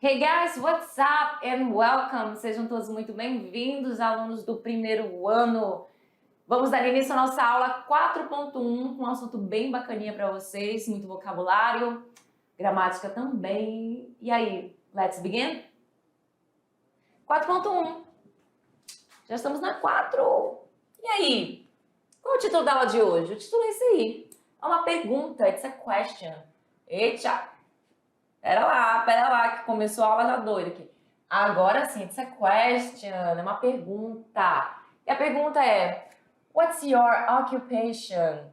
Hey guys, what's up and welcome! Sejam todos muito bem-vindos, alunos do primeiro ano. Vamos dar início à nossa aula 4.1 com um assunto bem bacaninha para vocês, muito vocabulário, gramática também. E aí, let's begin? 4.1. Já estamos na 4. E aí? Qual é o título da aula de hoje? O título é esse aí. É uma pergunta, it's a question. Eita! Pera lá, que começou a aula já doida aqui. Agora sim, it's a question, é uma pergunta. E a pergunta é, what's your occupation? O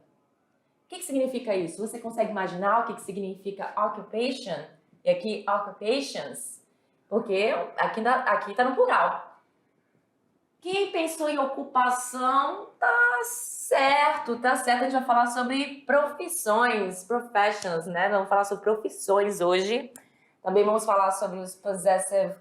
que significa isso? Você consegue imaginar o que significa occupation? E aqui, occupations, porque aqui tá no plural. Quem pensou em ocupação, tá certo. A gente vai falar sobre profissões, professions, né? Vamos falar sobre profissões hoje. Também vamos falar sobre os possessive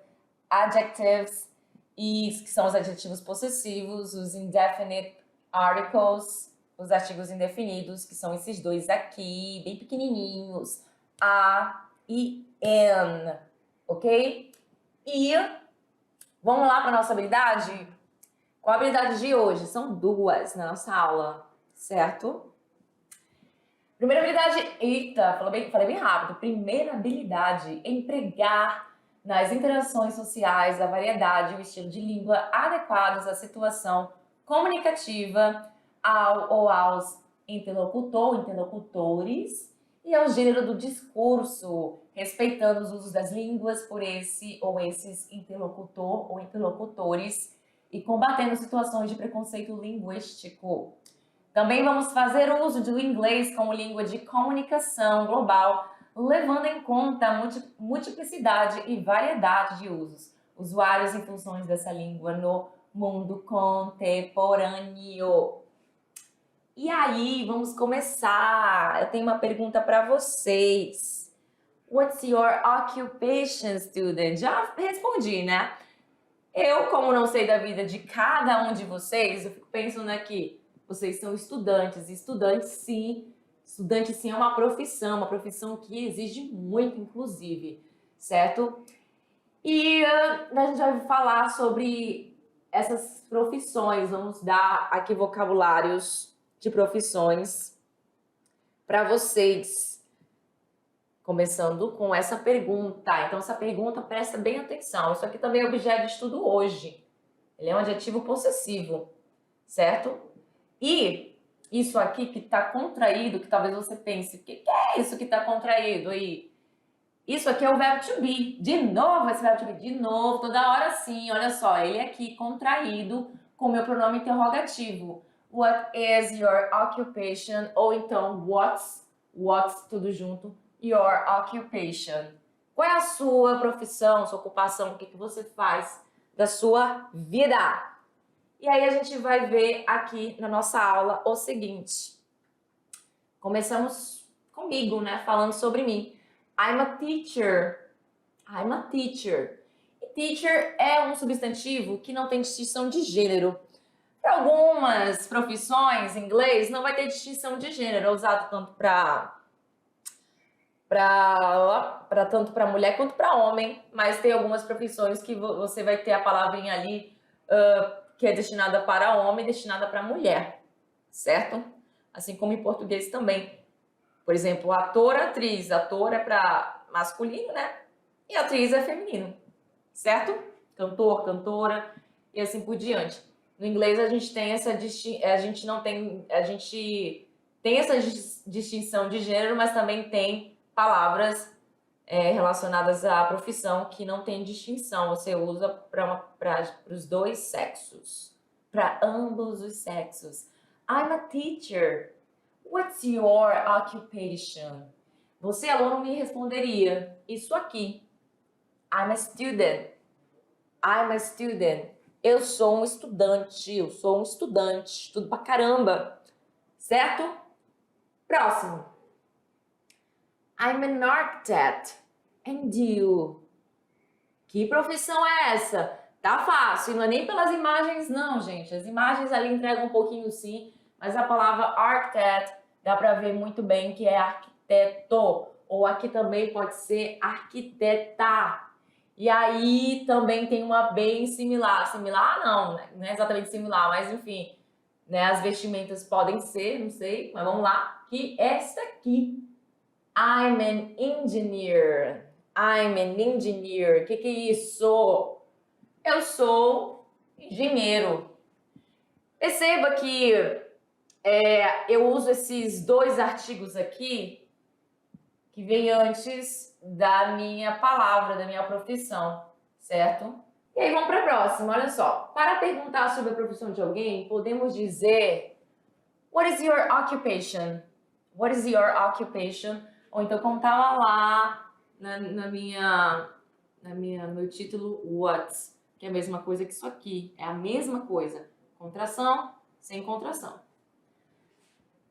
adjectives, que são os adjetivos possessivos, os indefinite articles, os artigos indefinidos, que são esses dois aqui, bem pequenininhos, a e n, ok? E vamos lá para a nossa habilidade? Qual a habilidade de hoje? São duas na nossa aula, certo? Primeira habilidade, falei bem rápido. Primeira habilidade, empregar nas interações sociais a variedade e o estilo de língua adequados à situação comunicativa ao ou aos interlocutores e ao gênero do discurso, respeitando os usos das línguas por esse ou esses interlocutor ou interlocutores e combatendo situações de preconceito linguístico. Também vamos fazer uso do inglês como língua de comunicação global, levando em conta a multiplicidade e variedade de usos, usuários e funções dessa língua no mundo contemporâneo. E aí, vamos começar. Eu tenho uma pergunta para vocês. What's your occupation, student? Já respondi, né? Eu, como não sei da vida de cada um de vocês, eu fico pensando aqui, vocês são estudantes, e estudante sim é uma profissão que exige muito, inclusive, certo? E a gente vai falar sobre essas profissões, vamos dar aqui vocabulários de profissões para vocês. Começando com essa pergunta. Então, essa pergunta, presta bem atenção. Isso aqui também é objeto de estudo hoje. Ele é um adjetivo possessivo, certo? E isso aqui que está contraído, que talvez você pense, o que é isso que está contraído aí? Isso aqui é o verbo to be. De novo esse verbo to be, de novo, toda hora sim. Olha só, ele aqui contraído com o meu pronome interrogativo. What is your occupation? Ou então, what's tudo junto, your occupation. Qual é a sua profissão, sua ocupação, o que você faz da sua vida? E aí a gente vai ver aqui na nossa aula o seguinte. Começamos comigo, né, falando sobre mim. I'm a teacher. I'm a teacher. E teacher é um substantivo que não tem distinção de gênero. Para algumas profissões em inglês não vai ter distinção de gênero, é usado tanto tanto para mulher quanto para homem, mas tem algumas profissões que você vai ter a palavrinha ali que é destinada para homem e destinada para mulher, certo? Assim como em português também. Por exemplo, ator, atriz. Ator é para masculino, né? E atriz é feminino, certo? Cantor, cantora e assim por diante. No inglês a gente tem essa distinção de gênero, mas também tem palavras relacionadas à profissão que não tem distinção. Você usa para os dois sexos, para ambos os sexos. I'm a teacher. What's your occupation? Você, aluno, me responderia isso aqui. I'm a student. I'm a student. Eu sou um estudante. Eu sou um estudante. Estudo pra caramba. Certo? Próximo. I'm an architect. And you? Que profissão é essa? Tá fácil. Não é nem pelas imagens, não, gente. As imagens ali entregam um pouquinho sim. Mas a palavra architect dá pra ver muito bem que é arquiteto. Ou aqui também pode ser arquiteta. E aí também tem uma bem similar. Similar não, né? Não é exatamente similar, mas enfim, né? As vestimentas podem ser, não sei, mas vamos lá. Que essa aqui. I'm an engineer. I'm an engineer. O que é isso? Eu sou engenheiro. Perceba que eu uso esses dois artigos aqui que vem antes da minha palavra, da minha profissão, certo? E aí vamos para a próxima, olha só. Para perguntar sobre a profissão de alguém, podemos dizer What is your occupation? What is your occupation? Ou então como estava lá no meu título, what? Que é a mesma coisa que isso aqui. É a mesma coisa. Contração, sem contração.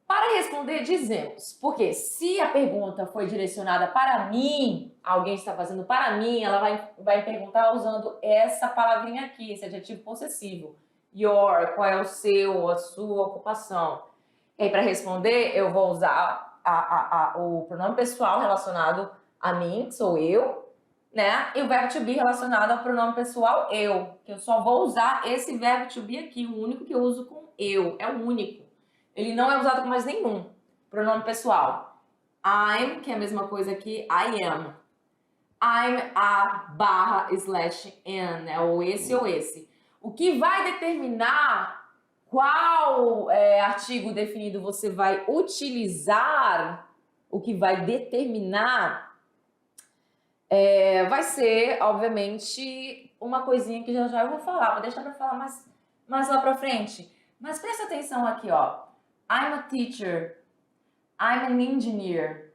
Para responder, dizemos, porque se a pergunta foi direcionada para mim, alguém está fazendo para mim, ela vai perguntar usando essa palavrinha aqui, esse adjetivo possessivo. Your, qual é o seu, a sua ocupação. E aí, para responder, eu vou usar o pronome pessoal relacionado a mim, que sou eu, né? E o verbo to be relacionado ao pronome pessoal eu, que eu só vou usar esse verbo to be aqui, o único que eu uso com eu, é o único. Ele não é usado com mais nenhum pronome pessoal. I'm, que é a mesma coisa que I am. I'm a barra slash an, né? Ou esse ou esse. O que vai determinar qual artigo definido você vai utilizar, o que vai determinar, vai ser, obviamente, uma coisinha que já eu vou falar, vou deixar para falar mais lá para frente. Mas presta atenção aqui, ó. I'm a teacher. I'm an engineer.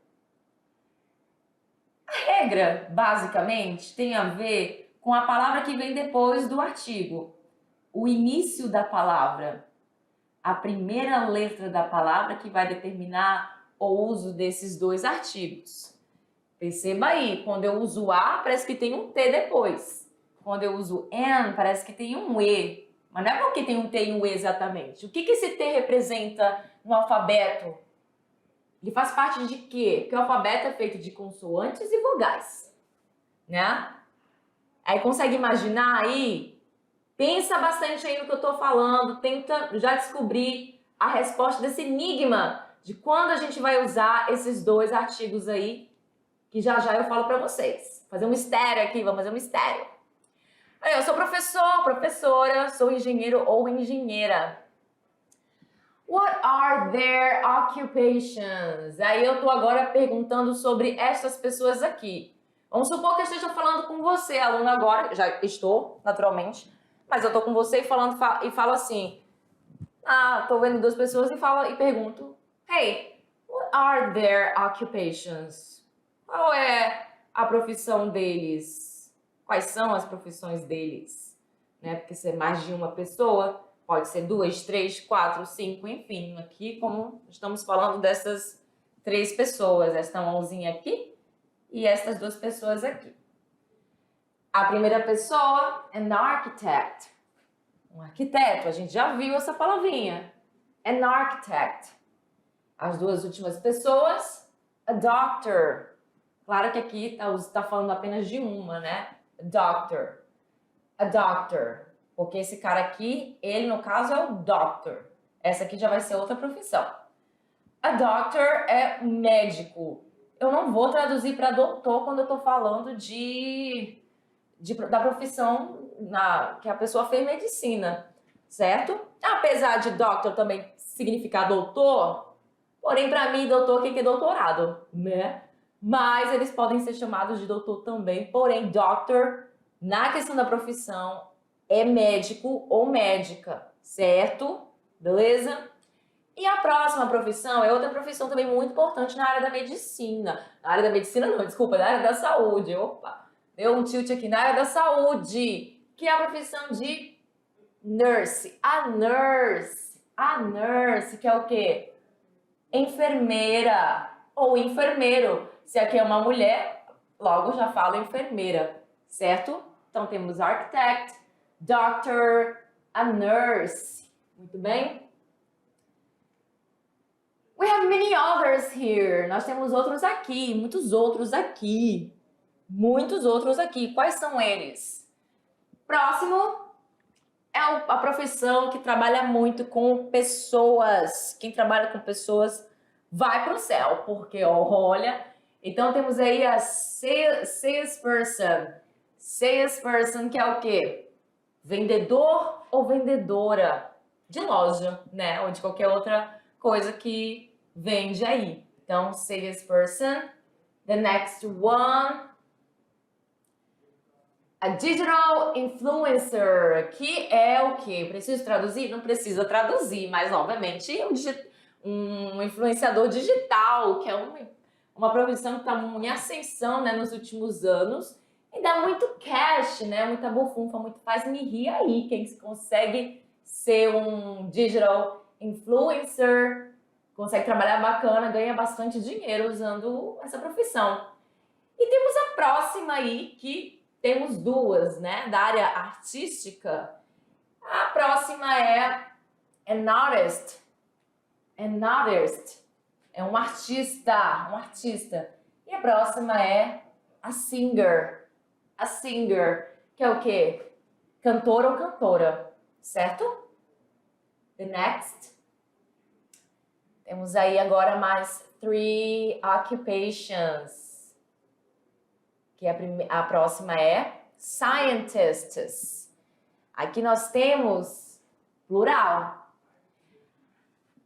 A regra, basicamente, tem a ver com a palavra que vem depois do artigo. O início da palavra. A primeira letra da palavra que vai determinar o uso desses dois artigos. Perceba aí, quando eu uso a, parece que tem um T depois. Quando eu uso an, parece que tem um E. Mas não é porque tem um T e um E exatamente. O que esse T representa no alfabeto? Ele faz parte de quê? Porque o alfabeto é feito de consoantes e vogais, né? Aí consegue imaginar aí? Pensa bastante aí no que eu tô falando, tenta já descobrir a resposta desse enigma de quando a gente vai usar esses dois artigos aí, que já eu falo para vocês. Fazer um mistério aqui, vamos fazer um mistério. Eu sou professor, professora, sou engenheiro ou engenheira. What are their occupations? Aí eu tô agora perguntando sobre essas pessoas aqui. Vamos supor que eu esteja falando com você, aluno, agora. Já estou, naturalmente. Mas eu tô com você e falo assim. Tô vendo duas pessoas e pergunto. Hey, what are their occupations? Qual é a profissão deles? Quais são as profissões deles? Né? Porque se é mais de uma pessoa, pode ser 2, 3, 4, 5, enfim. Aqui, como estamos falando dessas 3 pessoas, esta mãozinha aqui e estas 2 pessoas aqui. A primeira pessoa é an architect. Um arquiteto, a gente já viu essa palavrinha. An architect. As 2 últimas pessoas, a doctor. Claro que aqui está falando apenas de uma, né? Doctor. A doctor. Porque esse cara aqui, ele no caso é o doctor. Essa aqui já vai ser outra profissão. A doctor é médico. Eu não vou traduzir para doutor quando eu estou falando da profissão que a pessoa fez medicina, certo? Apesar de doctor também significar doutor, porém para mim doutor, o que é doutorado, né? Mas eles podem ser chamados de doutor também, porém doctor, na questão da profissão, é médico ou médica, certo? Beleza? E a próxima profissão é outra profissão também muito importante na área da medicina. Na área da medicina não, desculpa, na área da saúde. Opa, deu um tilt aqui. Na área da saúde, que é a profissão de nurse. A nurse, que é o quê? Enfermeira ou enfermeiro. Se aqui é uma mulher, logo já falo enfermeira, certo? Então temos architect, doctor, a nurse. Muito bem? We have many others here. Nós temos outros aqui, muitos outros aqui. muitos outros aqui. Quais são eles? Próximo é a profissão que trabalha muito com pessoas. Quem trabalha com pessoas vai para o céu, porque olha. Então temos aí a salesperson. Salesperson, que é o quê? Vendedor ou vendedora de loja, né? Ou de qualquer outra coisa que vende aí. Então, salesperson. The next one, a digital influencer, que é o quê? Preciso traduzir? Não precisa traduzir, mas obviamente um influenciador digital, que é uma profissão que está em ascensão, né, nos últimos anos e dá muito cash, né? Muita bufunfa, muito faz me rir aí quem consegue ser um digital influencer, consegue trabalhar bacana, ganha bastante dinheiro usando essa profissão. E temos a próxima aí, que temos duas, né, da área artística. A próxima é an artist. An artist. É um artista. E a próxima é a singer. A singer, que é o quê? Cantor ou cantora, certo? The next. Temos aí agora mais 3 occupations. Que a próxima é scientists. Aqui nós temos plural.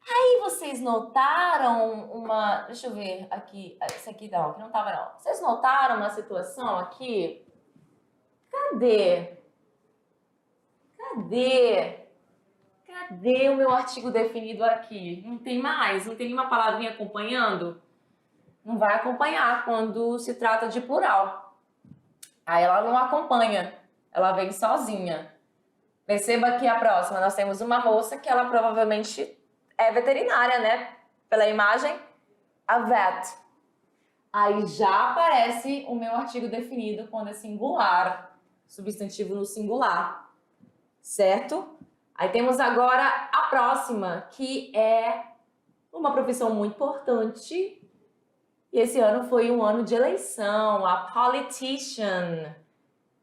Aí vocês notaram uma... Deixa eu ver aqui. Esse aqui não, aqui não tava não. Vocês notaram uma situação aqui? Cadê? Cadê o meu artigo definido aqui? Não tem mais? Não tem nenhuma palavrinha acompanhando? Não vai acompanhar quando se trata de plural. Aí ela não acompanha, ela vem sozinha. Perceba que a próxima, nós temos uma moça que ela provavelmente é veterinária, né? Pela imagem, a vet. Aí já aparece o meu artigo definido quando é singular, substantivo no singular, certo? Aí temos agora a próxima, que é uma profissão muito importante. E esse ano foi um ano de eleição, a politician,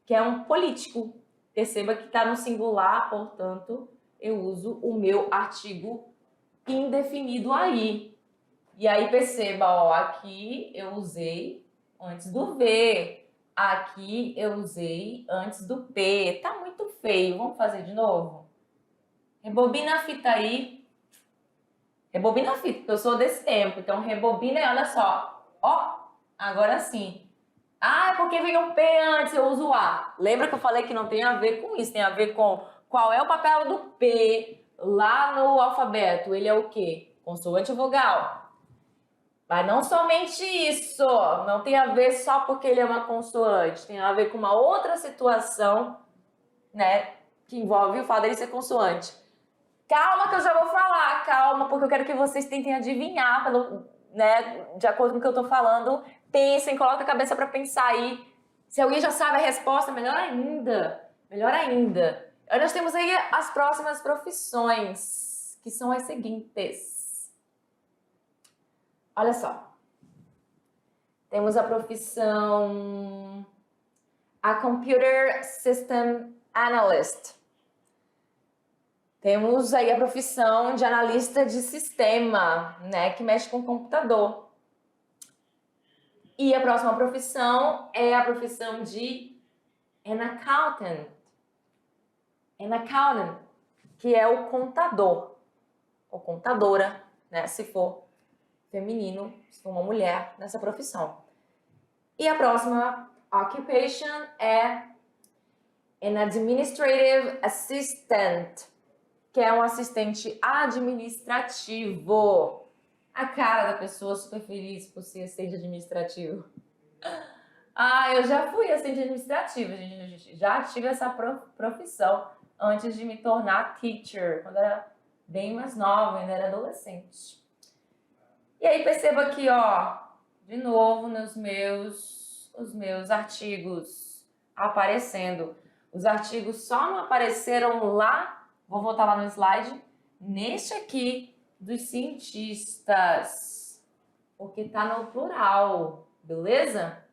que é um político. Perceba que está no singular, portanto, eu uso o meu artigo indefinido aí. E aí perceba, ó, aqui eu usei antes do V, aqui eu usei antes do P. Tá muito feio, vamos fazer de novo? Rebobina a fita aí. Rebobina a fita, porque eu sou desse tempo. Então rebobina e olha só. Ó, agora sim. Ah, é porque vem o P antes, eu uso o A. Lembra que eu falei que não tem a ver com isso, tem a ver com qual é o papel do P lá no alfabeto. Ele é o quê? Consoante ou vogal. Mas não somente isso, não tem a ver só porque ele é uma consoante, tem a ver com uma outra situação, né, que envolve o fato dele ser consoante. Calma que eu já vou falar, calma, porque eu quero que vocês tentem adivinhar né, de acordo com o que eu tô falando. Pensem, coloquem a cabeça para pensar aí. Se alguém já sabe a resposta, melhor ainda. Melhor ainda. Aí nós temos aí as próximas profissões, que são as seguintes. Olha só. Temos a profissão a Computer System Analyst. Temos aí a profissão de analista de sistema, né, que mexe com computador. E a próxima profissão é a profissão de an accountant. An accountant, que é o contador, ou contadora, né, se for feminino, se for uma mulher nessa profissão. E a próxima occupation é an administrative assistant, que é um assistente administrativo. A cara da pessoa super feliz por ser assistente administrativo. Ah, eu já fui assistente administrativo, gente. Já tive essa profissão antes de me tornar teacher, quando era bem mais nova, ainda era adolescente. E aí perceba aqui, ó, de novo os meus artigos aparecendo. Os artigos só não apareceram lá. Vou voltar lá no slide, neste aqui, dos cientistas, porque tá no plural, beleza?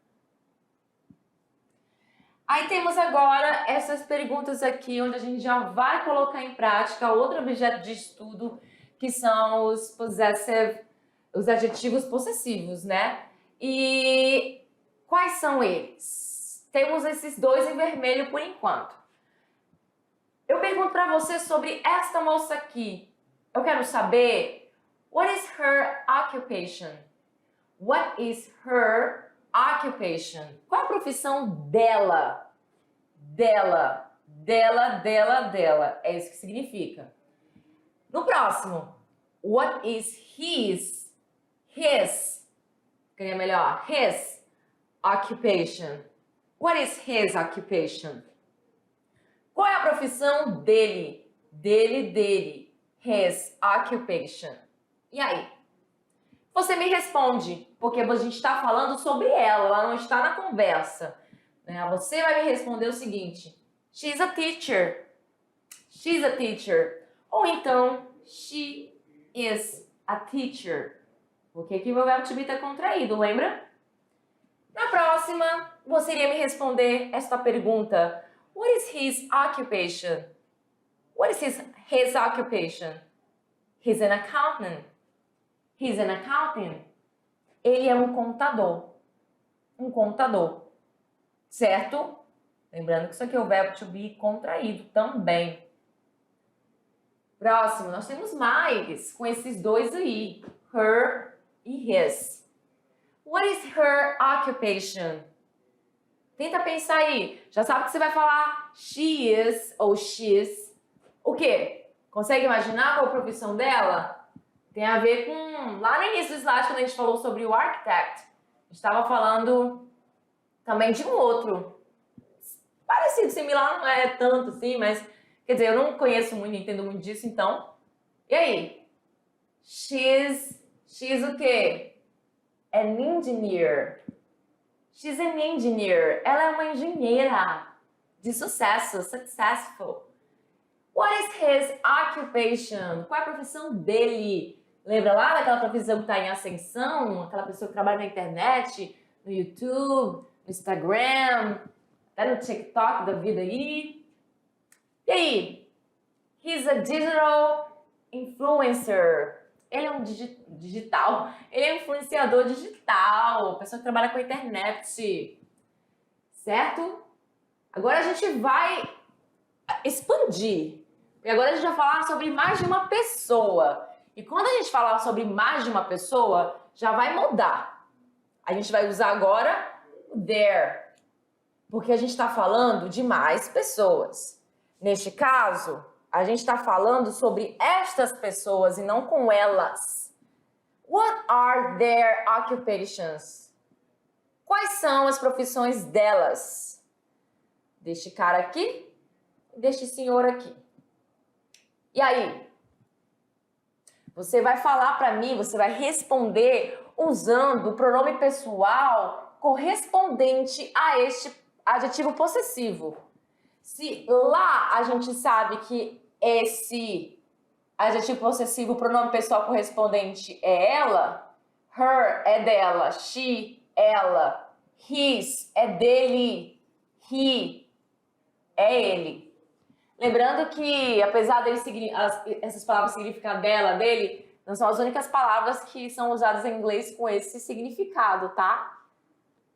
Aí temos agora essas perguntas aqui, onde a gente já vai colocar em prática outro objeto de estudo, que são os possessive, os adjetivos possessivos, né? E quais são eles? Temos esses dois em vermelho por enquanto. Eu pergunto para você sobre esta moça aqui. Eu quero saber, what is her occupation? What is her occupation? Qual a profissão dela? Dela. É isso que significa. No próximo, what is his? Queria melhor. His occupation. What is his occupation? Qual é a profissão dele? Dele. His occupation. E aí? Você me responde, porque a gente está falando sobre ela não está na conversa. Você vai me responder o seguinte: she's a teacher. She's a teacher. Ou então, she is a teacher. Porque aqui o verbo to be está contraído, lembra? Na próxima, você iria me responder esta pergunta: what is his occupation? What is his occupation? He's an accountant. He's an accountant. Ele é um contador. Um contador. Certo? Lembrando que isso aqui é o verbo to be contraído também. Próximo, nós temos mais com esses dois aí. Her e his. What is her occupation? Tenta pensar aí. Já sabe que você vai falar she is ou she's. O quê? Consegue imaginar qual a profissão dela? Tem a ver com... Lá no início do slide, quando a gente falou sobre o architect, a gente estava falando também de um outro. Parecido, similar, não é tanto assim, mas... Quer dizer, eu não conheço muito, não entendo muito disso, então... E aí? She's o quê? An engineer. She's an engineer. Ela é uma engenheira de sucesso, successful. What is his occupation? Qual é a profissão dele? Lembra lá daquela profissão que está em ascensão? Aquela pessoa que trabalha na internet, no YouTube, no Instagram, até no TikTok da vida aí. E aí? He's a digital influencer. Ele é um digital. Ele é um influenciador digital. Pessoa que trabalha com a internet. Certo? Agora a gente vai expandir. E agora a gente vai falar sobre mais de uma pessoa. E quando a gente falar sobre mais de uma pessoa, já vai mudar. A gente vai usar agora o there. Porque a gente está falando de mais pessoas. Neste caso, a gente está falando sobre estas pessoas e não com elas. What are their occupations? Quais são as profissões delas? Deste cara aqui e deste senhor aqui. E aí? Você vai falar para mim, você vai responder usando o pronome pessoal correspondente a este adjetivo possessivo. Se lá a gente sabe que esse adjetivo possessivo, o pronome pessoal correspondente é ela, her é dela, she, ela, his é dele, he é ele. Lembrando que, apesar essas palavras significar dela, dele, não são as únicas palavras que são usadas em inglês com esse significado, tá?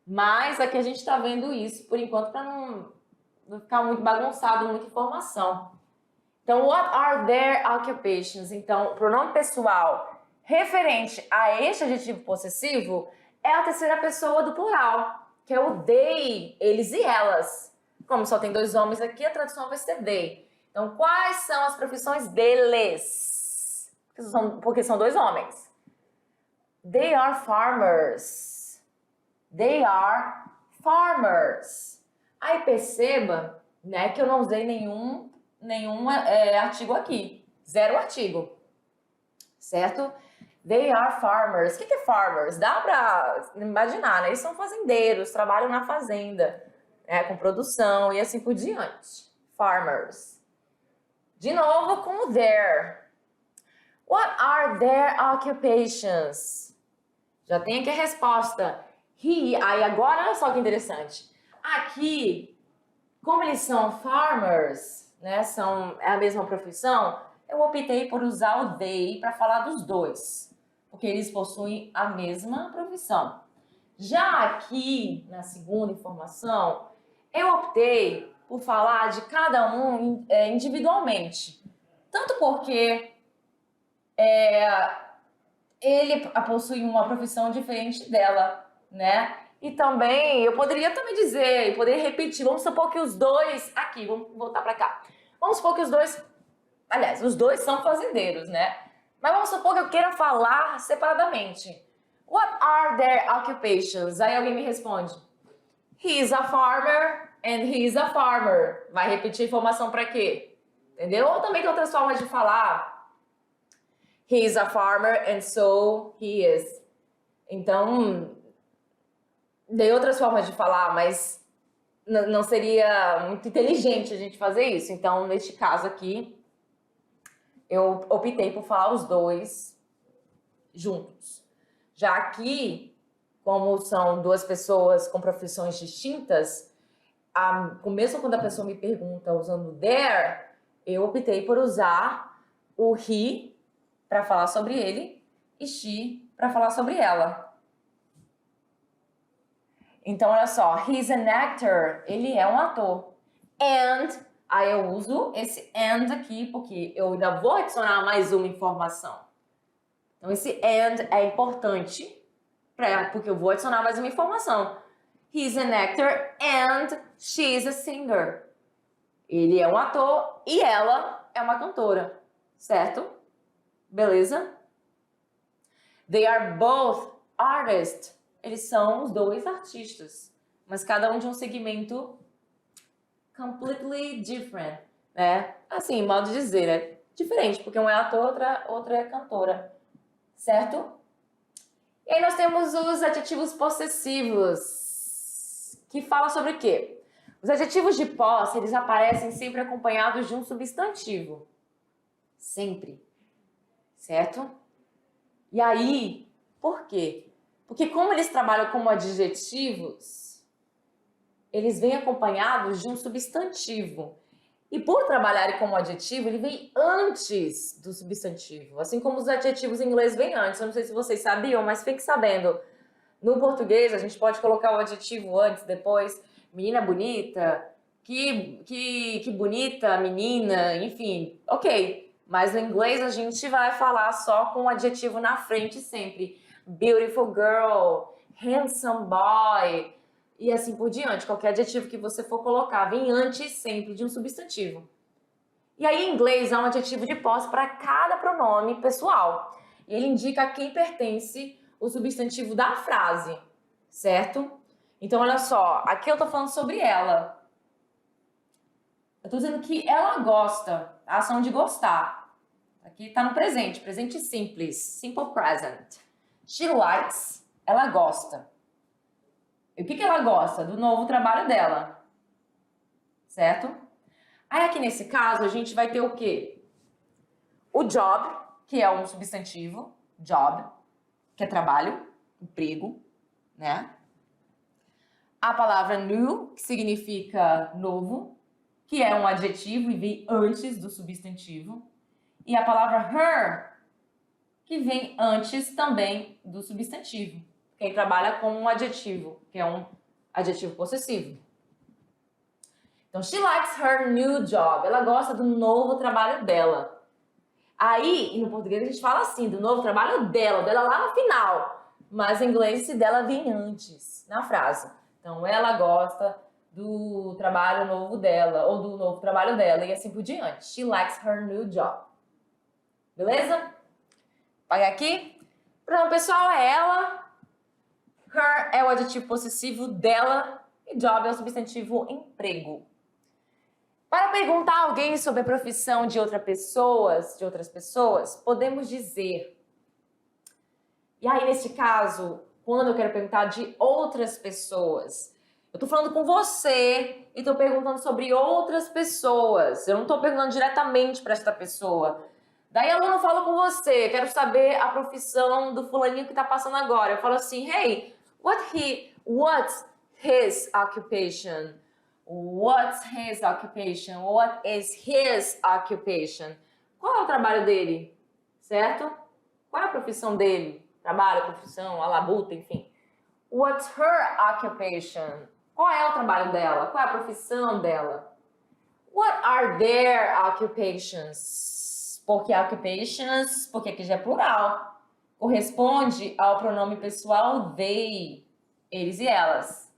Mas aqui a gente está vendo isso, por enquanto, para não ficar muito bagunçado, muita informação. Então, what are their occupations? Então, o pronome pessoal referente a este adjetivo possessivo é a terceira pessoa do plural, que é o they, eles e elas. Como só tem dois homens aqui, a tradução vai ser they. Então, quais são as profissões deles? Porque são dois homens. They are farmers. They are farmers. Aí perceba, né, que eu não usei nenhum artigo aqui. Zero artigo. Certo? They are farmers. O que é farmers? Dá pra imaginar, né? Eles são fazendeiros, trabalham na fazenda, com produção e assim por diante. Farmers. De novo com o their. What are their occupations? Já tem aqui a resposta. He, aí agora olha só que interessante. Aqui Como eles são farmers, né, é a mesma profissão, eu optei por usar o they para falar dos dois, porque eles possuem a mesma profissão. Já aqui, na segunda informação, eu optei por falar de cada um individualmente. Tanto porque ele possui uma profissão diferente dela, né? E também, eu poderia também dizer, eu poderia repetir, vamos supor que os dois, aqui, vamos voltar para cá. Vamos supor que os dois, aliás, os dois são fazendeiros, né? Mas vamos supor que eu queira falar separadamente. What are their occupations? Aí alguém me responde, he is a farmer and he is a farmer. Vai repetir a informação para quê? Entendeu? Ou também tem outras formas de falar. He is a farmer and so he is. Então, tem outras formas de falar, mas não seria muito inteligente a gente fazer isso. Então, neste caso aqui, eu optei por falar os dois juntos. Já aqui, como são duas pessoas com profissões distintas, mesmo quando a pessoa me pergunta usando their, eu optei por usar o he para falar sobre ele e she para falar sobre ela. Então, olha só, he's an actor, ele é um ator. And, aí eu uso esse and aqui porque eu ainda vou adicionar mais uma informação. Então, esse and é importante porque eu vou adicionar mais uma informação. He's an actor and she's a singer. Ele é um ator e ela é uma cantora, certo? Beleza? They are both artists. Eles são os dois artistas, mas cada um de um segmento completely different, né? Assim, modo de dizer, é diferente, porque um é ator, outra é cantora, certo? E aí nós temos os adjetivos possessivos, que falam sobre o quê? Os adjetivos de posse, eles aparecem sempre acompanhados de um substantivo. Sempre. Certo? E aí, por quê? Porque como eles trabalham como adjetivos, eles vêm acompanhados de um substantivo. E por trabalharem como adjetivo, ele vem antes do substantivo. Assim como os adjetivos em inglês vêm antes. Eu não sei se vocês sabiam, mas fique sabendo. No português, a gente pode colocar o adjetivo antes, depois. Menina bonita, que bonita menina, enfim. Ok. Mas no inglês, a gente vai falar só com o adjetivo na frente sempre. Beautiful girl, handsome boy, e assim por diante. Qualquer adjetivo que você for colocar vem antes sempre de um substantivo. E aí, em inglês, há um adjetivo de posse para cada pronome pessoal. E ele indica a quem pertence o substantivo da frase, certo? Então, olha só, aqui eu tô falando sobre ela. Eu tô dizendo que ela gosta, a ação de gostar. Aqui tá no presente, presente simples, simple present. She likes, ela gosta. E o que ela gosta? Do novo trabalho dela. Certo? Aí aqui nesse caso a gente vai ter o quê? O job, que é um substantivo, job, que é trabalho, emprego, né? A palavra new, que significa novo, que é um adjetivo e vem antes do substantivo. E a palavra her, que vem antes também do substantivo. Quem trabalha com um adjetivo, que é um adjetivo possessivo. Então, she likes her new job. Ela gosta do novo trabalho dela. Aí, no português, a gente fala assim, do novo trabalho dela lá no final. Mas em inglês, esse dela vem antes, na frase. Então, ela gosta do trabalho novo dela, ou do novo trabalho dela, e assim por diante. She likes her new job. Beleza? Paga aqui. Pronto, pessoal, é ela. Her é o adjetivo possessivo dela e job é o substantivo emprego. Para perguntar a alguém sobre a profissão de outras pessoas, podemos dizer. E aí, nesse caso, quando eu quero perguntar de outras pessoas, eu tô falando com você e tô perguntando sobre outras pessoas. Eu não tô perguntando diretamente para esta pessoa. Daí a aluna fala com você, quero saber a profissão do fulaninho que tá passando agora. Eu falo assim, hey, what's his occupation? What's his occupation? What is his occupation? Qual é o trabalho dele? Certo? Qual é a profissão dele? Trabalho, profissão, a labuta, enfim. What's her occupation? Qual é o trabalho dela? Qual é a profissão dela? What are their occupations? Por que occupations? Porque aqui já é plural. Corresponde ao pronome pessoal they, eles e elas.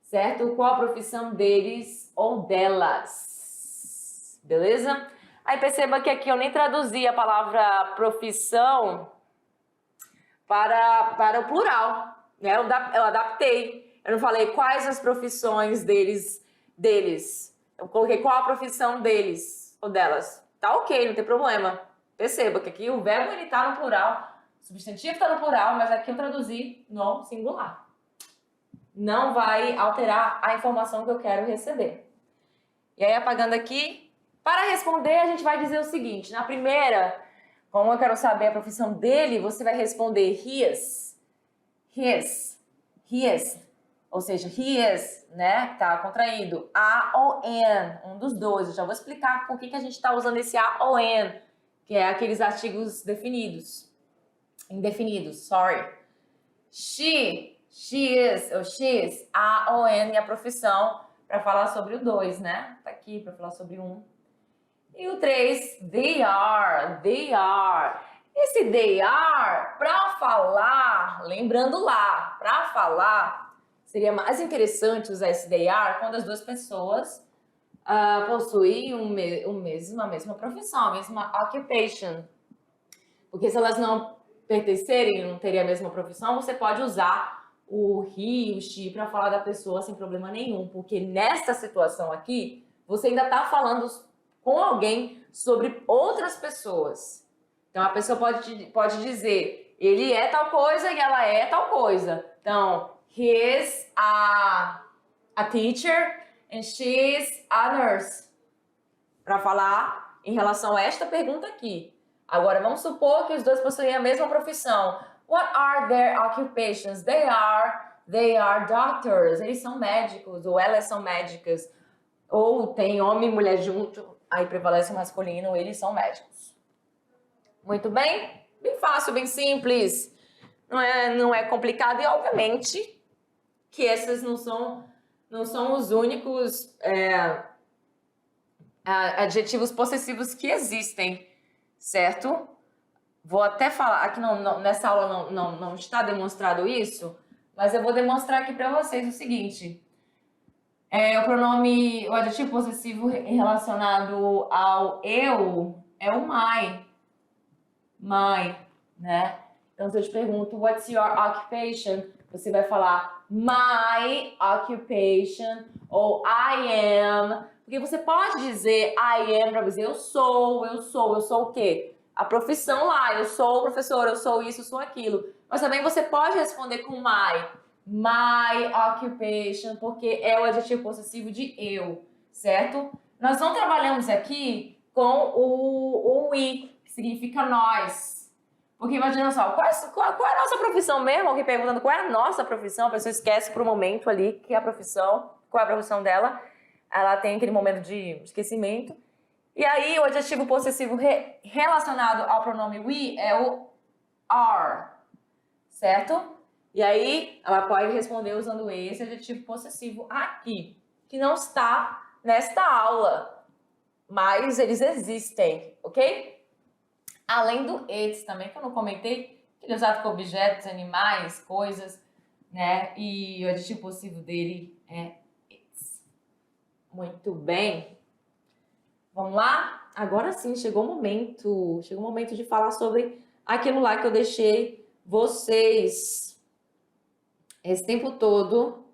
Certo? Qual a profissão deles ou delas? Beleza? Aí perceba que aqui eu nem traduzi a palavra profissão para o plural, né? Eu adaptei. Eu não falei quais as profissões deles. Eu coloquei qual a profissão deles ou delas. Tá ok, não tem problema. Perceba que aqui o verbo ele tá no plural, o substantivo tá no plural, mas aqui eu traduzi no singular. Não vai alterar a informação que eu quero receber. E aí, apagando aqui, para responder, a gente vai dizer o seguinte. Na primeira, como eu quero saber a profissão dele, você vai responder his. Ou seja, he is, né? Tá contraído. A ou N, um dos dois. Eu já vou explicar por que a gente está usando esse A ou N, que é aqueles artigos indefinidos, sorry. She is, ou she's, A ou N é a profissão para falar sobre o 2, né? Tá aqui para falar sobre um. E o 3, they are. Esse they are, para falar, lembrando lá, para falar, seria mais interessante usar esse they are quando as duas pessoas possuem a mesma profissão, a mesma occupation. Porque se elas não pertencerem, não terem a mesma profissão, você pode usar o he, o she para falar da pessoa sem problema nenhum. Porque nessa situação aqui, você ainda está falando com alguém sobre outras pessoas. Então, a pessoa pode dizer, ele é tal coisa e ela é tal coisa. Então, he is a teacher and she's a nurse. Para falar em relação a esta pergunta aqui. Agora, vamos supor que os dois possuem a mesma profissão. What are their occupations? They are doctors. Eles são médicos, ou elas são médicas. Ou tem homem e mulher junto, aí prevalece o masculino, eles são médicos. Muito bem? Bem fácil, bem simples. Não é complicado e, obviamente, que esses não são os únicos adjetivos possessivos que existem, certo? Vou até falar, aqui nessa aula não está demonstrado isso, mas eu vou demonstrar aqui para vocês o seguinte. O adjetivo possessivo relacionado ao eu é o my, né? Então, se eu te pergunto, what's your occupation? Você vai falar my occupation ou I am. Porque você pode dizer I am para dizer eu sou o quê? A profissão lá, eu sou professor, eu sou isso, eu sou aquilo. Mas também você pode responder com my occupation, porque é o adjetivo possessivo de eu, certo? Nós não trabalhamos aqui com o we, que significa nós. Porque imagina só, qual é a nossa profissão mesmo? Alguém perguntando qual é a nossa profissão, a pessoa esquece por um momento ali que a profissão, qual é a profissão dela, ela tem aquele momento de esquecimento. E aí o adjetivo possessivo relacionado ao pronome we é o are, certo? E aí, ela pode responder usando esse adjetivo possessivo aqui, que não está nesta aula, mas eles existem, ok? Além do its também, que eu não comentei, que ele é usado com objetos, animais, coisas, né? E o adjetivo possessivo dele é its. Muito bem. Vamos lá? Agora sim, chegou o momento de falar sobre aquilo lá que eu deixei vocês esse tempo todo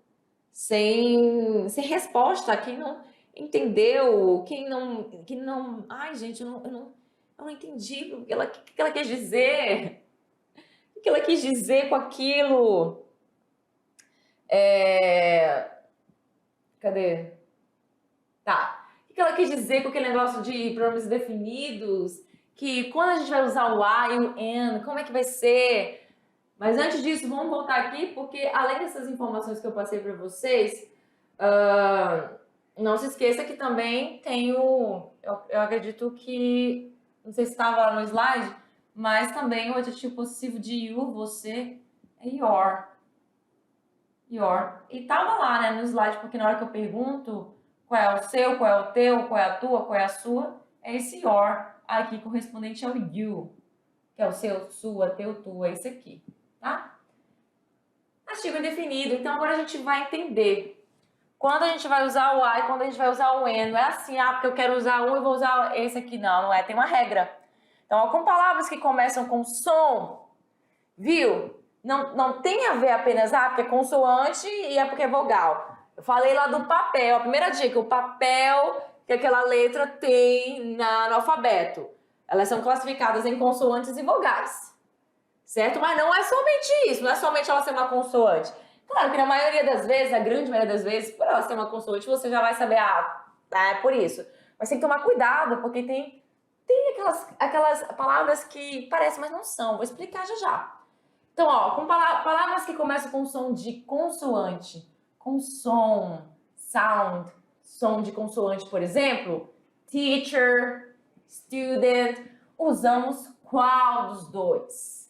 sem resposta. Quem não entendeu, quem não... Ai, gente, eu não entendi o que ela quis dizer. O que ela quis dizer com aquilo. Cadê? Tá. O que ela quis dizer com aquele negócio de pronomes definidos? Que quando a gente vai usar o I e o N, como é que vai ser? Mas antes disso, vamos voltar aqui, porque além dessas informações que eu passei para vocês, Não se esqueça que também tem eu acredito que, não sei se estava lá no slide, mas também o adjetivo possessivo de you, você, é your. Your. E tava lá, né, no slide, porque na hora que eu pergunto qual é o seu, qual é o teu, qual é a tua, qual é a sua, é esse your aqui correspondente ao you, que é o seu, sua, teu, tua, esse aqui, tá? Artigo indefinido. Então agora a gente vai entender quando a gente vai usar o I, quando a gente vai usar o N. Não é assim, porque eu quero usar um e vou usar esse aqui. Não, não é. Tem uma regra. Então, com palavras que começam com som, viu? Não tem a ver apenas, porque é consoante e é porque é vogal. Eu falei lá do papel. A primeira dica, o papel que aquela letra tem no alfabeto. Elas são classificadas em consoantes e vogais. Certo? Mas não é somente isso, não é somente ela ser uma consoante. Claro que na maioria das vezes, na grande maioria das vezes, por ela ser uma consoante, você já vai saber, é por isso. Mas tem que tomar cuidado, porque tem aquelas palavras que parecem, mas não são. Vou explicar já já. Então, com palavras que começam com som de consoante, com som de consoante, por exemplo, teacher, student, usamos qual dos dois?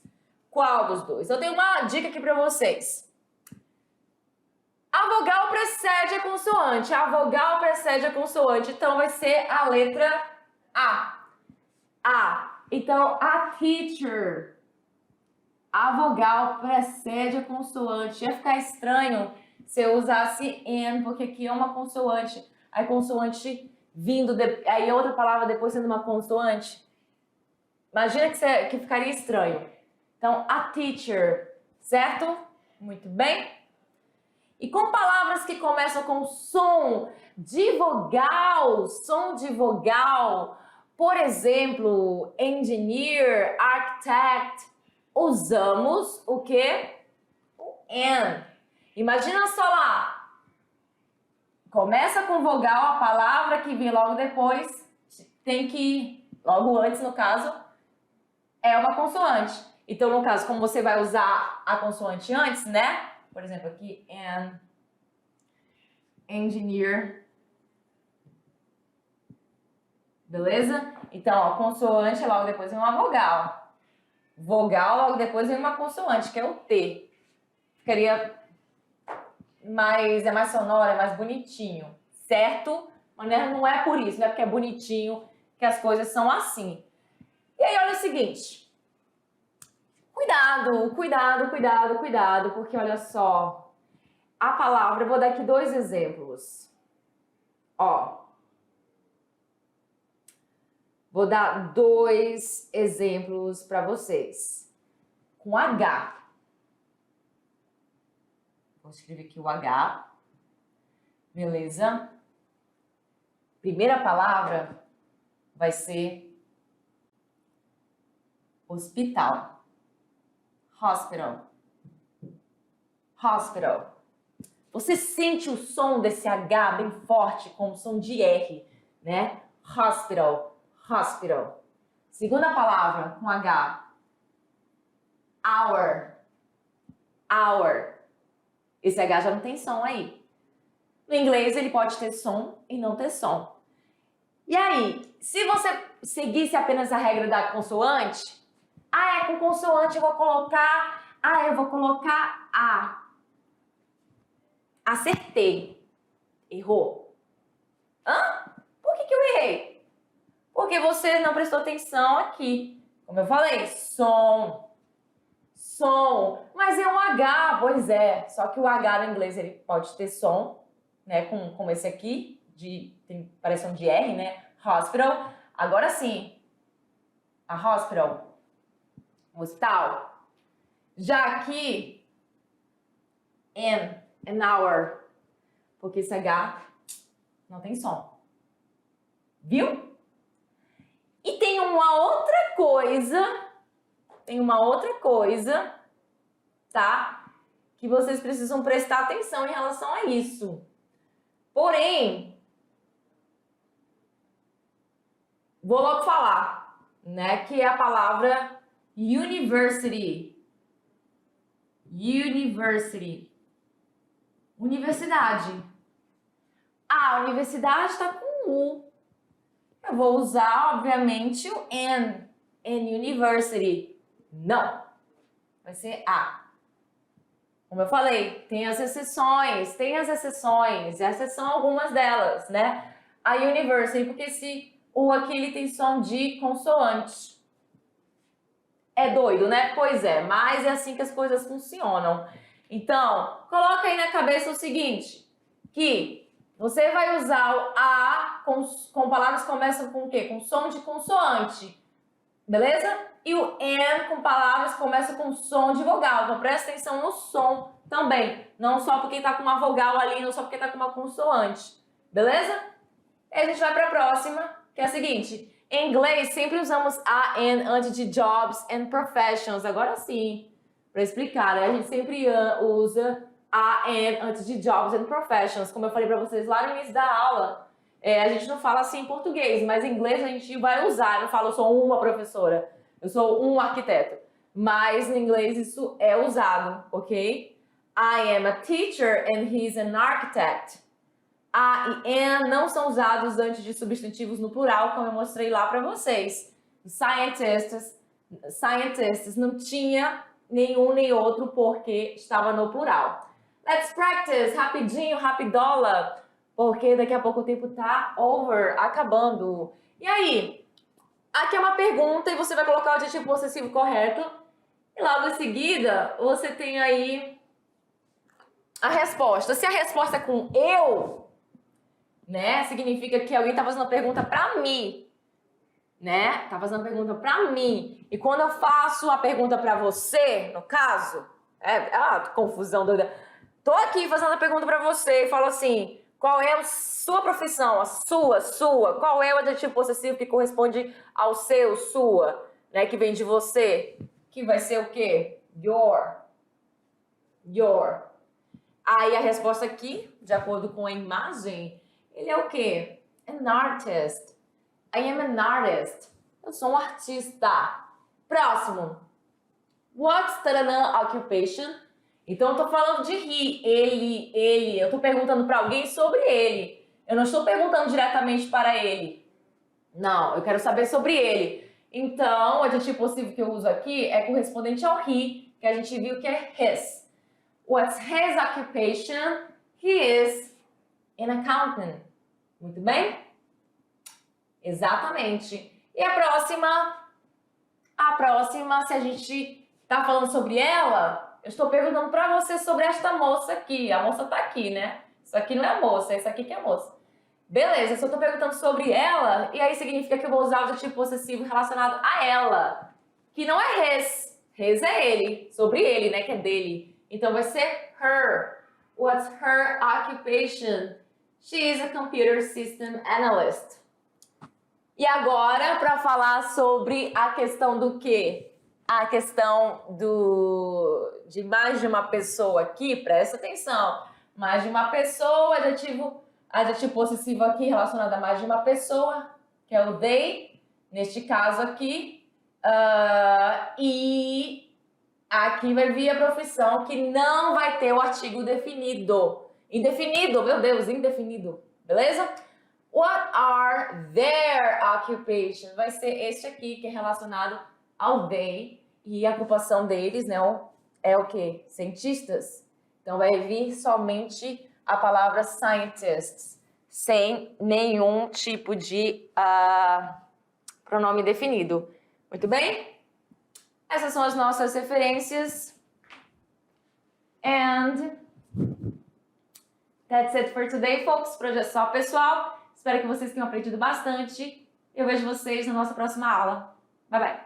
Qual dos dois? Eu tenho uma dica aqui para vocês. A vogal precede a consoante. A vogal precede a consoante. Então, vai ser a letra A. A. Então, a teacher. A vogal precede a consoante. Ia ficar estranho se eu usasse N, porque aqui é uma consoante. Aí, consoante vindo... Aí, outra palavra depois sendo uma consoante. Imagina que ficaria estranho. Então, a teacher, certo? Muito bem. E com palavras que começam com som de vogal, por exemplo, engineer, architect, usamos o quê? O N. Imagina só lá. Começa com vogal, a palavra que vem logo depois tem que, logo antes no caso, é uma consoante. Então, no caso, como você vai usar a consoante antes, né? Por exemplo, aqui, engineer. Beleza? Então, consoante logo depois vem uma vogal. Vogal logo depois vem uma consoante, que é o T. Ficaria mais, é mais sonoro, é mais bonitinho, certo? Mas não é por isso, não é porque é bonitinho que as coisas são assim. E aí, olha o seguinte. Cuidado, porque olha só, a palavra, eu vou dar aqui 2 exemplos. Vou dar 2 exemplos para vocês. Com H. Vou escrever aqui o H. Beleza? Primeira palavra vai ser hospital. Hospital. Hospital. Você sente o som desse H bem forte, com o som de R, né? Hospital. Hospital. Segunda palavra com H. Hour. Hour. Esse H já não tem som aí. No inglês ele pode ter som e não ter som. E aí, se você seguisse apenas a regra da consoante, com consoante eu vou colocar A. Acertei. Errou. Por que eu errei? Porque você não prestou atenção aqui. Como eu falei, som. Mas é um H, pois é. Só que o H no inglês ele pode ter som, né? Como esse aqui, tem variação de R, né? Hospital. Agora sim, a hospital, hospital. Já aqui, an hour, porque esse H não tem som. Viu? E tem uma outra coisa, tá? Que vocês precisam prestar atenção em relação a isso. Porém, vou logo falar, né? Que é a palavra university. Universidade. A universidade está com U. Eu vou usar, obviamente, o N. N university. Não. Vai ser A. Como eu falei, tem as exceções. Essas são algumas delas, né? A university, porque esse U aqui ele tem som de consoante. É doido, né? Pois é, mas é assim que as coisas funcionam. Então, coloca aí na cabeça o seguinte, que você vai usar o A com palavras que começam com o quê? Com som de consoante, beleza? E o N com palavras que começam com som de vogal. Então, presta atenção no som também. Não só porque tá com uma vogal ali, não só porque tá com uma consoante, beleza? E a gente vai para a próxima, que é a seguinte. Em inglês, sempre usamos AN antes de jobs and professions. Agora sim, para explicar, né? A gente sempre usa AN antes de jobs and professions. Como eu falei para vocês lá no início da aula, a gente não fala assim em português, mas em inglês a gente vai usar. Eu não falo, eu sou uma professora, eu sou um arquiteto. Mas no inglês isso é usado, ok? I am a teacher and he's an architect. A e an não são usados antes de substantivos no plural, como eu mostrei lá para vocês. Scientists não tinha nenhum nem outro porque estava no plural. Let's practice, rapidinho, rapidola, porque daqui a pouco o tempo tá over, acabando. E aí? Aqui é uma pergunta e você vai colocar o adjetivo possessivo correto. E logo em seguida, você tem aí a resposta. Se a resposta é com eu, né? Significa que alguém tá fazendo uma pergunta pra mim, né? Tá fazendo uma pergunta pra mim. E quando eu faço a pergunta pra você, no caso, confusão doida. Tô aqui fazendo a pergunta pra você e falo assim, qual é a sua profissão? A sua. Qual é o adjetivo possessivo que corresponde ao seu, sua, né? Que vem de você. Que vai ser o quê? Your. Aí a resposta aqui, de acordo com a imagem, ele é o quê? An artist. I am an artist. Eu sou um artista. Próximo. What's the occupation? Então eu tô falando de he, ele. Eu tô perguntando para alguém sobre ele. Eu não estou perguntando diretamente para ele. Não, eu quero saber sobre ele. Então, o adjetivo possível que eu uso aqui é correspondente ao he, que a gente viu que é his. What's his occupation? He is an accountant. Muito bem? Exatamente. E a próxima, se a gente tá falando sobre ela, eu estou perguntando para você sobre esta moça aqui. A moça tá aqui, né? Isso aqui não é a moça, isso aqui que é a moça. Beleza, se eu tô perguntando sobre ela, e aí significa que eu vou usar o adjetivo possessivo relacionado a ela, que não é his. His é ele, sobre ele, né? Que é dele. Então vai ser her. What's her occupation? She is a computer system analyst. E agora, para falar sobre a questão do quê? A questão de mais de uma pessoa aqui, presta atenção. Mais de uma pessoa, adjetivo possessivo aqui relacionado a mais de uma pessoa, que é o they, neste caso aqui. E aqui vai vir a profissão que não vai ter o artigo definido. Indefinido, meu Deus, indefinido. Beleza? What are their occupation? Vai ser este aqui, que é relacionado ao they. E a ocupação deles, né? É o quê? Cientistas. Então, vai vir somente a palavra scientists, sem nenhum tipo de pronome definido. Muito bem? Essas são as nossas referências. And that's it for today, folks. Por hoje é só, pessoal. Espero que vocês tenham aprendido bastante. Eu vejo vocês na nossa próxima aula. Bye, bye.